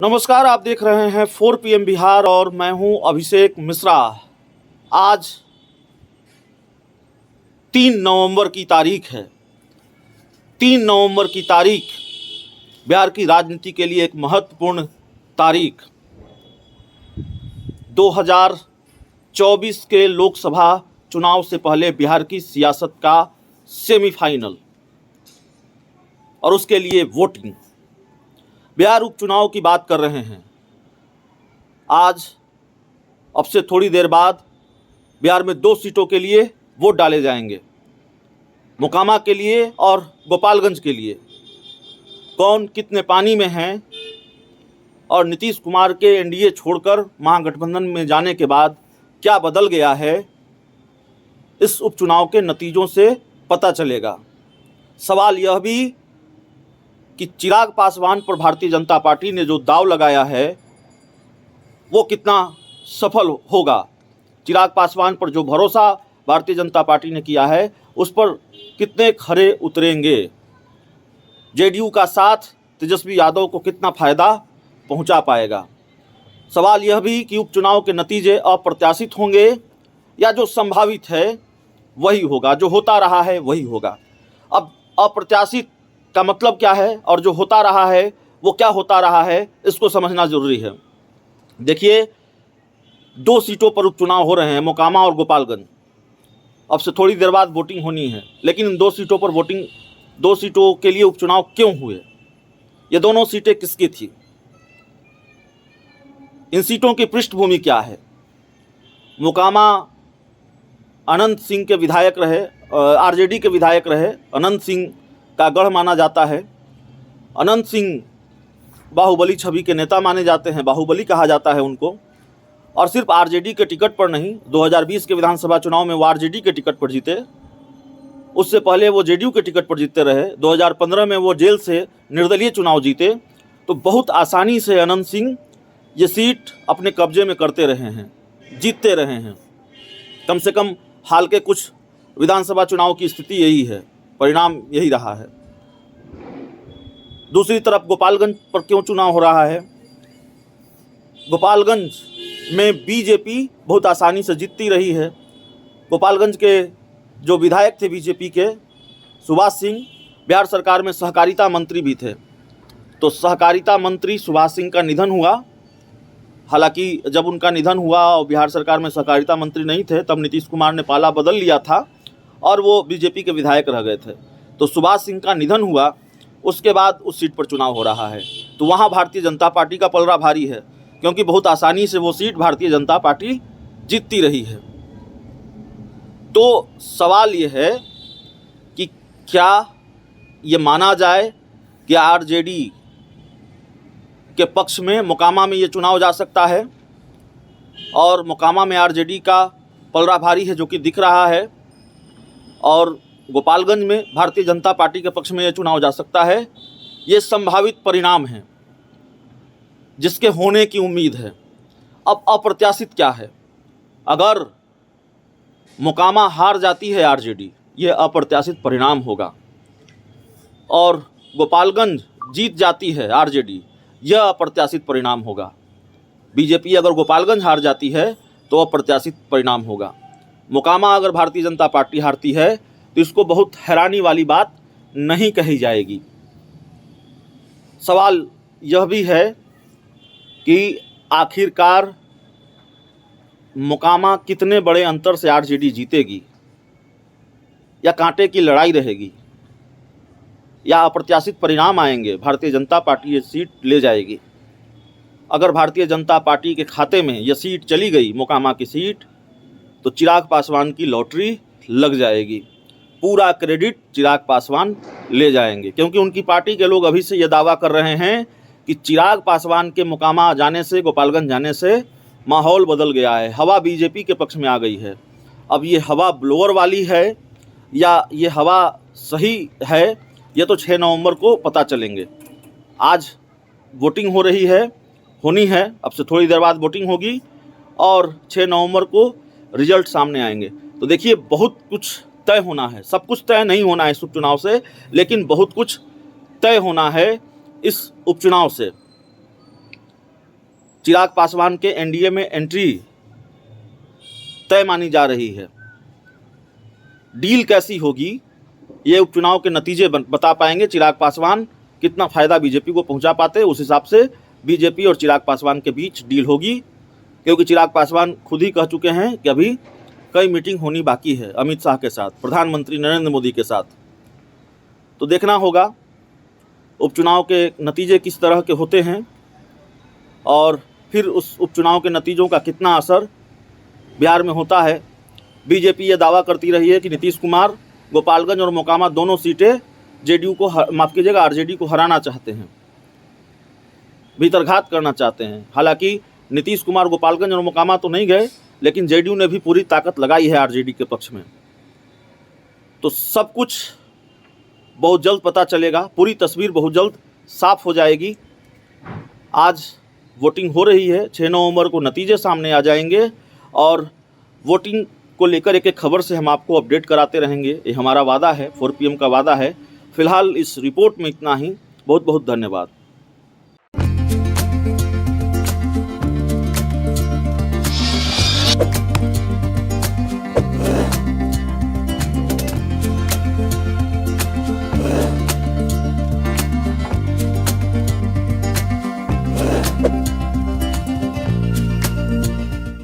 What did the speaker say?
नमस्कार, आप देख रहे हैं 4 PM बिहार और मैं हूं अभिषेक मिश्रा। आज 3 नवंबर की तारीख है। 3 नवंबर की तारीख बिहार की राजनीति के लिए एक महत्वपूर्ण तारीख। 2024 के लोकसभा चुनाव से पहले बिहार की सियासत का सेमीफाइनल और उसके लिए वोटिंग। बिहार उपचुनाव की बात कर रहे हैं। आज अब से थोड़ी देर बाद बिहार में 2 सीटों के लिए वोट डाले जाएंगे, मोकामा के लिए और गोपालगंज के लिए। कौन कितने पानी में हैं और नीतीश कुमार के एनडीए छोड़कर महागठबंधन में जाने के बाद क्या बदल गया है, इस उपचुनाव के नतीजों से पता चलेगा। सवाल यह भी कि चिराग पासवान पर भारतीय जनता पार्टी ने जो दांव लगाया है वो कितना सफल होगा। चिराग पासवान पर जो भरोसा भारतीय जनता पार्टी ने किया है उस पर कितने खरे उतरेंगे। जेडीयू का साथ तेजस्वी यादव को कितना फ़ायदा पहुंचा पाएगा। सवाल यह भी कि उपचुनाव के नतीजे अप्रत्याशित होंगे या जो संभावित है वही होगा, जो होता रहा है वही होगा। अब अप्रत्याशित का मतलब क्या है और जो होता रहा है वो क्या होता रहा है, इसको समझना जरूरी है। देखिए, 2 सीटों पर उपचुनाव हो रहे हैं, मोकामा और गोपालगंज। अब से थोड़ी देर बाद वोटिंग होनी है, लेकिन इन 2 सीटों पर वोटिंग, 2 सीटों के लिए उपचुनाव क्यों हुए, ये दोनों सीटें किसकी थी, इन सीटों की पृष्ठभूमि क्या है। मोकामा अनंत सिंह के विधायक रहे, आरजेडी के विधायक रहे। अनंत सिंह का गढ़ माना जाता है। अनंत सिंह बाहुबली छवि के नेता माने जाते हैं, बाहुबली कहा जाता है उनको। और सिर्फ आरजेडी के टिकट पर नहीं, 2020 के विधानसभा चुनाव में वो आरजेडी के टिकट पर जीते। उससे पहले वो जेडीयू के टिकट पर जीतते रहे। 2015 में वो जेल से निर्दलीय चुनाव जीते। तो बहुत आसानी से अनंत सिंह ये सीट अपने कब्जे में करते रहे हैं, जीतते रहे हैं। कम से कम हाल के कुछ विधानसभा चुनाव की स्थिति यही है, परिणाम यही रहा है। दूसरी तरफ गोपालगंज पर क्यों चुनाव हो रहा है। गोपालगंज में बीजेपी बहुत आसानी से जीतती रही है। गोपालगंज के जो विधायक थे बीजेपी के, सुभाष सिंह, बिहार सरकार में सहकारिता मंत्री भी थे। तो सहकारिता मंत्री सुभाष सिंह का निधन हुआ। हालांकि जब उनका निधन हुआ और बिहार सरकार में सहकारिता मंत्री नहीं थे, तब नीतीश कुमार ने पाला बदल लिया था और वो बीजेपी के विधायक रह गए थे। तो सुभाष सिंह का निधन हुआ, उसके बाद उस सीट पर चुनाव हो रहा है। तो वहाँ भारतीय जनता पार्टी का पलड़ा भारी है, क्योंकि बहुत आसानी से वो सीट भारतीय जनता पार्टी जीतती रही है। तो सवाल ये है कि क्या ये माना जाए कि आरजेडी के पक्ष में मोकामा में ये चुनाव जा सकता है, और मोकामा में आरजेडी का पलड़ा भारी है जो कि दिख रहा है, और गोपालगंज में भारतीय जनता पार्टी के पक्ष में यह चुनाव जा सकता है। ये संभावित परिणाम हैं जिसके होने की उम्मीद है। अब अप्रत्याशित क्या है। अगर मोकामा हार जाती है आरजेडी, ये अप्रत्याशित परिणाम होगा, और गोपालगंज जीत जाती है आरजेडी, यह अप्रत्याशित परिणाम होगा। बीजेपी अगर गोपालगंज हार जाती है तो अप्रत्याशित परिणाम होगा। मोकामा अगर भारतीय जनता पार्टी हारती है तो इसको बहुत हैरानी वाली बात नहीं कही जाएगी। सवाल यह भी है कि आखिरकार मोकामा कितने बड़े अंतर से आरजेडी जीतेगी, या कांटे की लड़ाई रहेगी, या अप्रत्याशित परिणाम आएंगे, भारतीय जनता पार्टी ये सीट ले जाएगी। अगर भारतीय जनता पार्टी के खाते में यह सीट चली गई, मोकामा की सीट, तो चिराग पासवान की लॉटरी लग जाएगी। पूरा क्रेडिट चिराग पासवान ले जाएंगे, क्योंकि उनकी पार्टी के लोग अभी से ये दावा कर रहे हैं कि चिराग पासवान के मोकामा जाने से, गोपालगंज जाने से माहौल बदल गया है, हवा बीजेपी के पक्ष में आ गई है। अब ये हवा ब्लोअर वाली है या ये हवा सही है, ये तो 6 नवंबर को पता चलेंगे। आज वोटिंग हो रही है, होनी है, अब से थोड़ी देर बाद वोटिंग होगी और 6 नवंबर को रिजल्ट सामने आएंगे। तो देखिए, बहुत कुछ तय होना है। सब कुछ तय नहीं होना है इस उपचुनाव से, लेकिन बहुत कुछ तय होना है इस उपचुनाव से। चिराग पासवान के एनडीए में एंट्री तय मानी जा रही है। डील कैसी होगी, ये उपचुनाव के नतीजे बता पाएंगे। चिराग पासवान कितना फायदा बीजेपी को पहुंचा पाते, उस हिसाब से बीजेपी और चिराग पासवान के बीच डील होगी, क्योंकि चिराग पासवान खुद ही कह चुके हैं कि अभी कई मीटिंग होनी बाकी है अमित शाह के साथ, प्रधानमंत्री नरेंद्र मोदी के साथ। तो देखना होगा उपचुनाव के नतीजे किस तरह के होते हैं और फिर उस उपचुनाव के नतीजों का कितना असर बिहार में होता है। बीजेपी ये दावा करती रही है कि नीतीश कुमार गोपालगंज और मोकामा दोनों सीटें जेडीयू को माफ़ कीजिएगा आरजेडी को हराना चाहते हैं, भीतरघात करना चाहते हैं। हालांकि नीतीश कुमार गोपालगंज और मोकामा तो नहीं गए, लेकिन जेडीयू ने भी पूरी ताकत लगाई है आरजेडी के पक्ष में। तो सब कुछ बहुत जल्द पता चलेगा, पूरी तस्वीर बहुत जल्द साफ हो जाएगी। आज वोटिंग हो रही है, 6 नवंबर को नतीजे सामने आ जाएंगे और वोटिंग को लेकर एक एक खबर से हम आपको अपडेट कराते रहेंगे। ये हमारा वादा है, 4 PM का वादा है। फिलहाल इस रिपोर्ट में इतना ही। बहुत बहुत धन्यवाद।